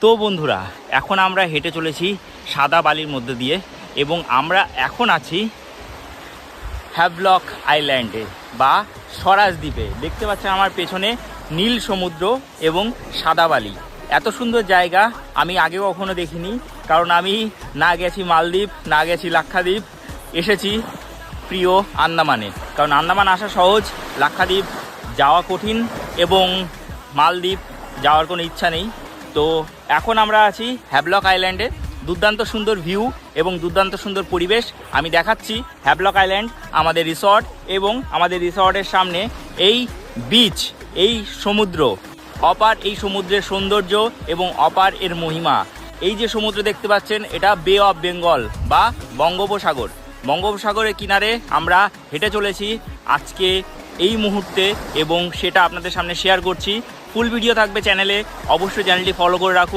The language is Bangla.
তো বন্ধুরা, এখন আমরা হেঁটে চলেছি সাদা বালির মধ্যে দিয়ে এবং আমরা এখন আছি হ্যাভলক আইল্যান্ডে বা স্বরাজ দ্বীপে। দেখতে পাচ্ছেন আমার পেছনে নীল সমুদ্র এবং সাদা বালি। এত সুন্দর জায়গা আমি আগে কখনো দেখিনি, কারণ আমি না গেছি মালদ্বীপ, না গেছি লাক্ষাদ্বীপ, এসেছি প্রিয় আন্দামানে। কারণ আন্দামান আসা সহজ, লাক্ষাদ্বীপ যাওয়া কঠিন এবং মালদ্বীপ যাওয়ার কোনো ইচ্ছা নেই। তো এখন আমরা আছি হ্যাভলক আইল্যান্ডে। দুর্দান্ত সুন্দর ভিউ এবং দুর্দান্ত সুন্দর পরিবেশ আমি দেখাচ্ছি। হ্যাভলক আইল্যান্ড আমাদের রিসর্ট এবং আমাদের রিসর্টের সামনে এই বিচ, এই সমুদ্র, অপার এই সমুদ্রের সৌন্দর্য এবং অপার এর মহিমা। এই যে সমুদ্র দেখতে পাচ্ছেন, এটা বে অফ বেঙ্গল বা বঙ্গোপসাগর। বঙ্গোপসাগরের কিনারে আমরা হেঁটে চলেছি আজকে এই মুহূর্তে এবং সেটা আপনাদের সামনে শেয়ার করছি। ফুল ভিডিও থাকবে চ্যানেলে, অবশ্যই চ্যানেলটি ফলো করে রাখুন।